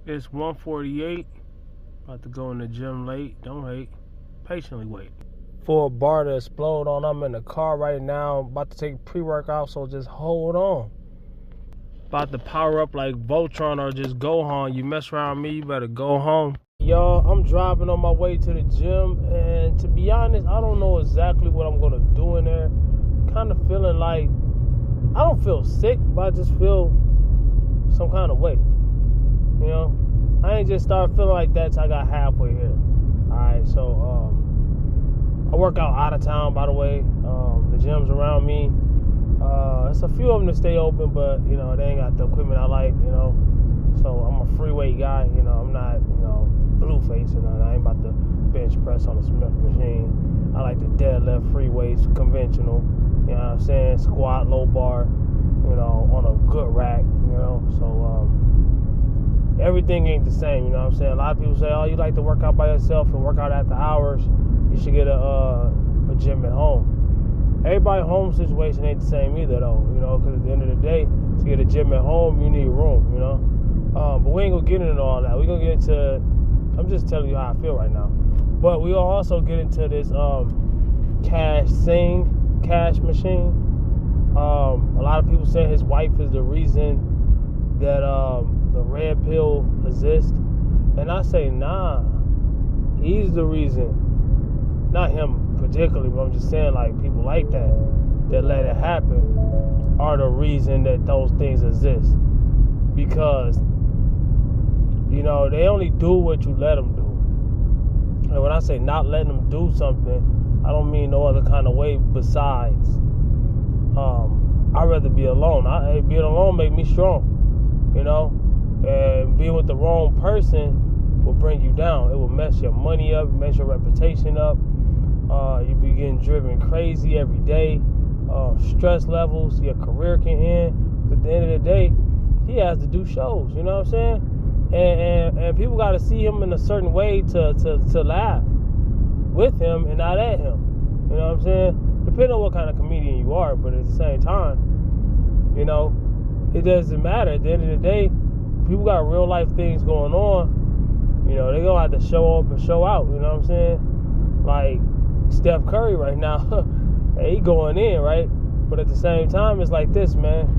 It's 1:48. About to go in the gym late. Don't hate. Patiently wait. For a bar to explode on, I'm in the car right now. I'm about to take pre-workout, so just hold on. About to power up like Voltron or just go home. You mess around me, you better go home. Y'all, I'm driving on my way to the gym, and to be honest, I don't know exactly what I'm gonna do in there. Kind of feeling like, I don't feel sick, but I just feel some kind of way. You know, I ain't just started feeling like that till I got halfway here. Alright, so I work out of town, by the way. The gyms around me, it's a few of them that stay open, but you know, they ain't got the equipment I like, you know. So I'm a free weight guy, you know. I'm not, you know, blue face, and I ain't about to bench press on a Smith machine. I like the deadlift, free weights, conventional, you know what I'm saying, squat, low bar, you know, on a good rack, you know. So everything ain't the same, you know what I'm saying. A lot of people say, oh, you like to work out by yourself and work out after hours, you should get a gym at home. Everybody's home situation ain't the same either, though, you know, because at the end of the day, to get a gym at home, you need room, you know. But we ain't gonna get into all that. We're gonna get into, I'm just telling you how I feel right now. But we'll also get into this cash machine. A lot of people say his wife is the reason that the red pill exists. And I say, nah, he's the reason. Not him particularly, but I'm just saying, like, people like that let it happen, are the reason that those things exist. Because, you know, they only do what you let them do. And when I say not letting them do something, I don't mean no other kind of way besides, I'd rather be alone. Being alone make me strong, you know? And being with the wrong person will bring you down. It will mess your money up, mess your reputation up. You be getting driven crazy every day. Stress levels, your career can end. At the end of the day, he has to do shows, you know what I'm saying? And people got to see him in a certain way to laugh with him and not at him. You know what I'm saying? Depending on what kind of comedian you are, but at the same time, you know, it doesn't matter. At the end of the day, people got real life things going on. You know, they gonna have to show up and show out, you know what I'm saying? Like Steph Curry right now, he going in, right? But at the same time, it's like this, man.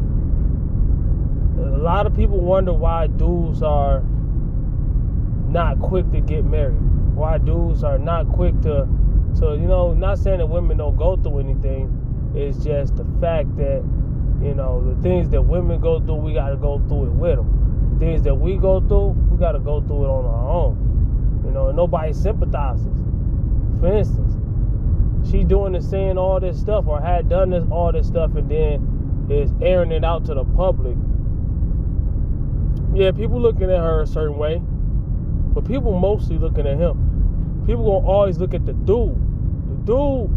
A lot of people wonder why dudes are not quick to get married. Why dudes are not quick to you know, not saying that women don't go through anything. It's just the fact that, you know, the things that women go through, we got to go through it with them. The things that we go through, we got to go through it on our own. You know, and nobody sympathizes. For instance, she doing and saying all this stuff, or had done all this stuff, and then is airing it out to the public. Yeah, people looking at her a certain way, but people mostly looking at him. People gonna always look at the dude. The dude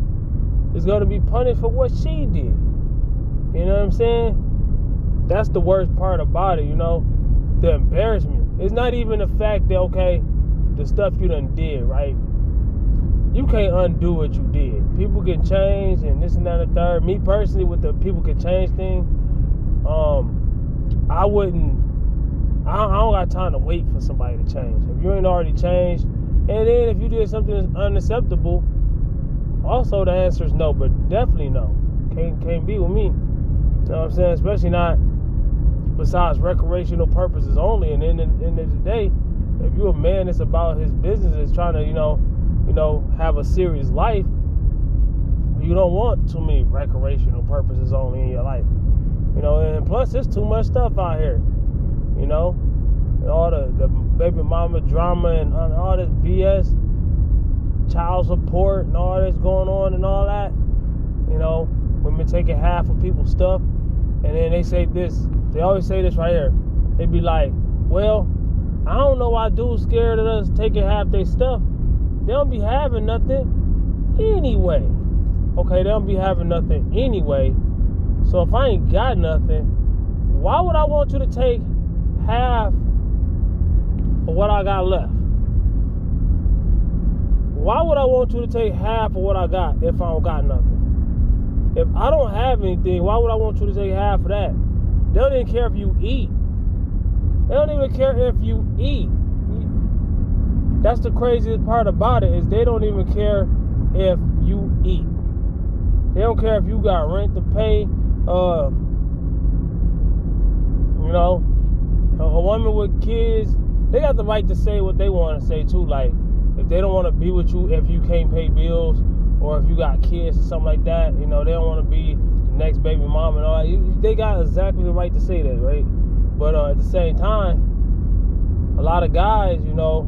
is gonna be punished for what she did. You know what I'm saying? That's the worst part about it, you know? The embarrassment. It's not even the fact that, okay, the stuff you done did, right? You can't undo what you did. People can change and this and that and the third. Me personally, with the people can change thing, I don't got time to wait for somebody to change. If you ain't already changed, and then if you did something that's unacceptable, also the answer is no, but definitely no. Can't be with me. You know what I'm saying? Especially not besides recreational purposes only. And in the end of the day, if you're a man that's about his business, is trying to, you know, have a serious life, you don't want too many recreational purposes only in your life. You know, and plus there's too much stuff out here. You know, and all the baby mama drama and all this BS, child support and all this going on and all that. You know, women taking half of people's stuff, and then they say this. They always say this right here. They be like, well, I don't know why dudes scared of us taking half their stuff. They don't be having nothing anyway. Okay, they don't be having nothing anyway. So if I ain't got nothing, why would I want you to take half of what I got left? Why would I want you to take half of what I got if I don't got nothing? If I don't have anything, why would I want you to take half of that? They don't even care if you eat. They don't even care if you eat. That's the craziest part about it, is they don't even care if you eat. They don't care if you got rent to pay. You know, a woman with kids, they got the right to say what they want to say too. Like, if they don't want to be with you if you can't pay bills, or if you got kids or something like that, you know, they don't want to be the next baby mom and all that. They got exactly the right to say that, right? But at the same time, a lot of guys, you know,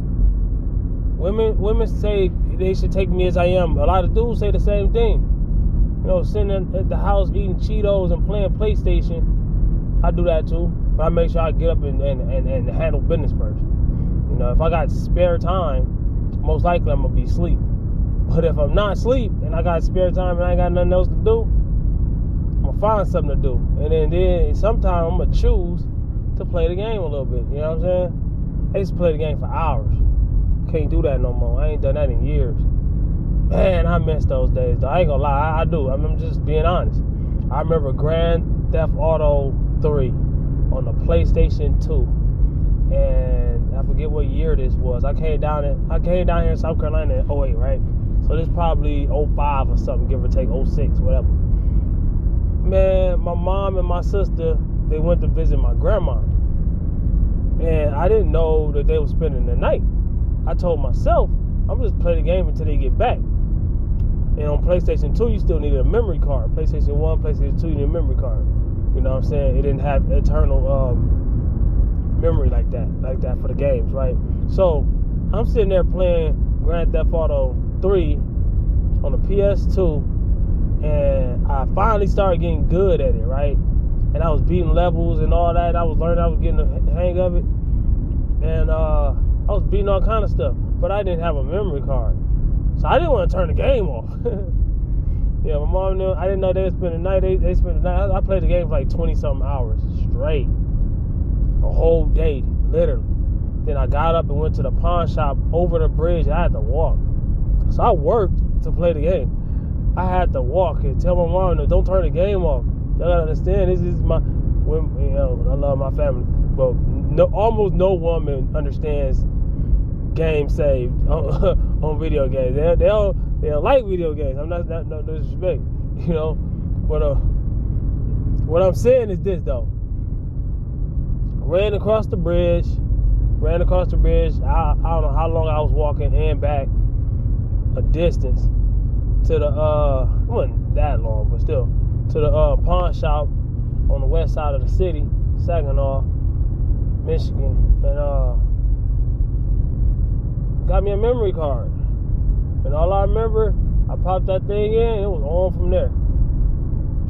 women say they should take me as I am. A lot of dudes say the same thing. You know, sitting at the house eating Cheetos and playing PlayStation. I do that too. But I make sure I get up and handle business first. You know, if I got spare time, most likely I'm going to be asleep. But if I'm not asleep and I got spare time and I ain't got nothing else to do, I'm going to find something to do. And then sometimes I'm going to choose to play the game a little bit. You know what I'm saying? I used to play the game for hours. Can't do that no more. I ain't done that in years. Man, I miss those days, though. I ain't gonna lie, I do. I'm just being honest. I remember Grand Theft Auto 3 on the PlayStation 2. And I forget what year this was. I came down here in South Carolina in 08, right? So this probably 05 or something, give or take, 06, whatever. Man, my mom and my sister, they went to visit my grandma. And I didn't know that they were spending the night. I told myself, I'm just play the game until they get back. And on PlayStation 2, you still needed a memory card. PlayStation 1, PlayStation 2, you need a memory card. You know what I'm saying? It didn't have eternal memory like that for the games, right? So I'm sitting there playing Grand Theft Auto 3 on the PS2, and I finally started getting good at it, right? And I was beating levels and all that. I was learning, I was getting the hang of it. And I was beating all kind of stuff, but I didn't have a memory card. So I didn't want to turn the game off. Yeah, my mom knew. I didn't know they would spend the night. They spent the night. I played the game for like 20-something hours straight. A whole day, literally. Then I got up and went to the pawn shop over the bridge. I had to walk. So I worked to play the game. I had to walk and tell my mom, don't turn the game off. You gotta understand, this is my, you know, I love my family, but almost no woman understands game saved on video games. They don't like video games. I'm not no disrespect, you know. But what I'm saying is this though. Ran across the bridge. I don't know how long I was walking and back a distance to the it wasn't that long, but still, to the pawn shop on the west side of the city, Saginaw, Michigan, and got me a memory card. And all I remember, I popped that thing in, and it was on from there.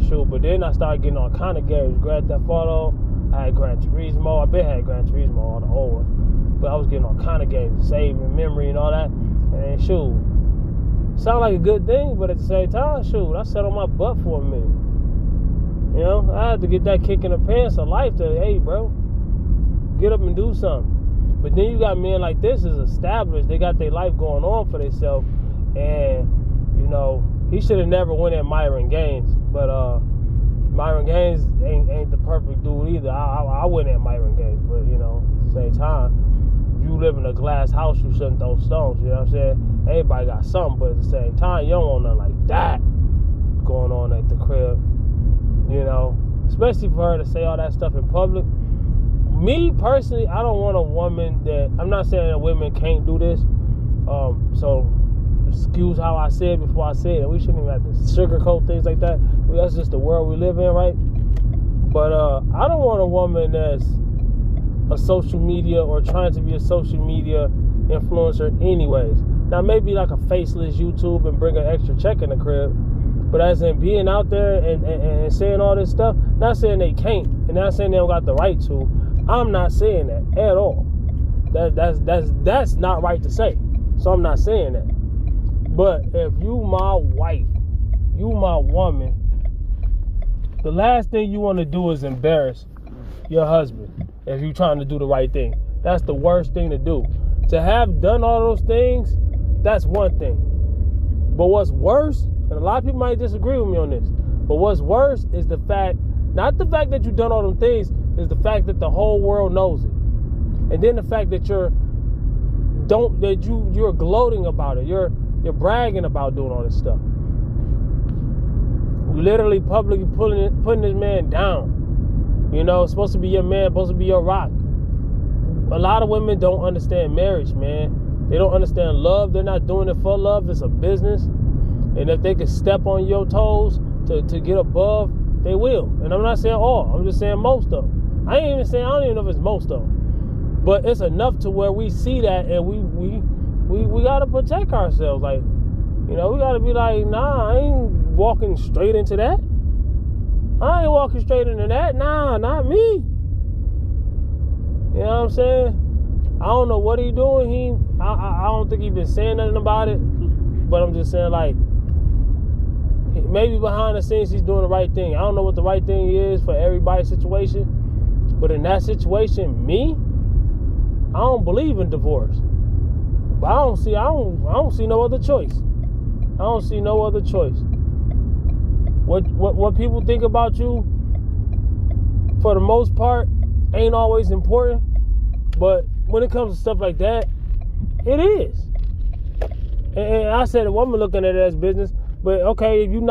Shoot, but then I started getting all kind of games. Grand Theft Auto, I had Gran Turismo. I bet I had Gran Turismo, all the old ones. But I was getting all kind of games, saving memory and all that. And shoot, sound like a good thing, but at the same time, shoot, I sat on my butt for a minute. You know, I had to get that kick in the pants of life to, hey, bro, get up and do something. But then you got men like this is established. They got their life going on for themselves. And, you know, he should have never went at Myron Gaines. But Myron Gaines ain't the perfect dude either. I went at Myron Gaines. But, you know, at the same time, if you live in a glass house, you shouldn't throw stones. You know what I'm saying? Everybody got something. But at the same time, you don't want nothing like that going on at the crib. You know, especially for her to say all that stuff in public. Me personally, I don't want a woman that, I'm not saying that women can't do this. So excuse how I said before I said it. We shouldn't even have to sugarcoat things like that. That's just the world we live in, right? But I don't want a woman that's a social media or trying to be a social media influencer anyways. Now maybe like a faceless YouTube and bring an extra check in the crib. But as in being out there and saying all this stuff, not saying they can't, and not saying they don't got the right to. I'm not saying that at all. That's not right to say. So I'm not saying that. But if you my wife, you my woman, the last thing you want to do is embarrass your husband if you're trying to do the right thing. That's the worst thing to do. To have done all those things, that's one thing. But what's worse, and a lot of people might disagree with me on this, but what's worse is the fact, not the fact that you've done all them things, is the fact that the whole world knows it. And then the fact that you're gloating about it. You're bragging about doing all this stuff. You literally publicly putting this man down. You know, it's supposed to be your man, supposed to be your rock. A lot of women don't understand marriage, man. They don't understand love. They're not doing it for love. It's a business. And if they could step on your toes to get above, they will. And I'm not saying all. I'm just saying most of them. I don't even know if it's most of them. But it's enough to where we see that, and we got to protect ourselves. Like, you know, we got to be like, nah, I ain't walking straight into that. I ain't walking straight into that. Nah, not me. You know what I'm saying? I don't know what he doing. I don't think he been saying nothing about it. But I'm just saying, like, maybe behind the scenes he's doing the right thing. I don't know what the right thing is for everybody's situation. But in that situation, I don't believe in divorce. But I don't see no other choice. I don't see no other choice. What people think about you, for the most part, ain't always important. But when it comes to stuff like that, it is. And I said a woman looking at it as business. But okay, if you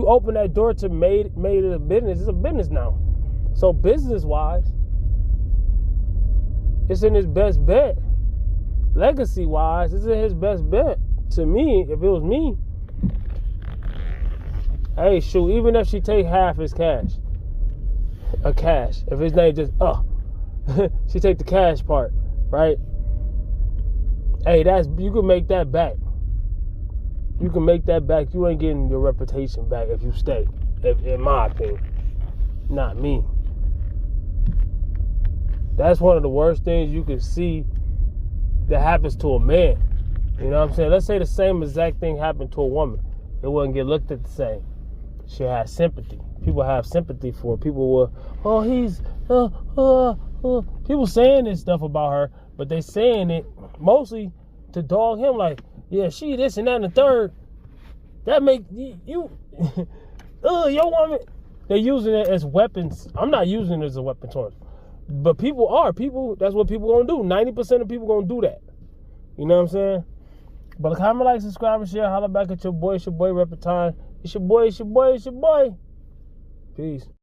open that door to made it a business, it's a business now. So business-wise, it's in his best bet. Legacy-wise, it's in his best bet. To me, if it was me, hey, shoot, even if she take half his cash, if his name just, she take the cash part, right? Hey, you can make that back. You can make that back. You ain't getting your reputation back if you stay, in my opinion. Not me. That's one of the worst things you can see that happens to a man. You know what I'm saying? Let's say the same exact thing happened to a woman. It wouldn't get looked at the same. She has sympathy. People have sympathy for her. People will, people saying this stuff about her, but they saying it mostly to dog him, like, yeah, she this and that and the third. That make you your woman. They're using it as weapons. I'm not using it as a weapon towards them. But people are. That's what people gonna do. 90% of people gonna do that. You know what I'm saying? But comment, like, subscribe, and share. Holla back at your boy. It's your boy, Reptile. It's your boy. Peace.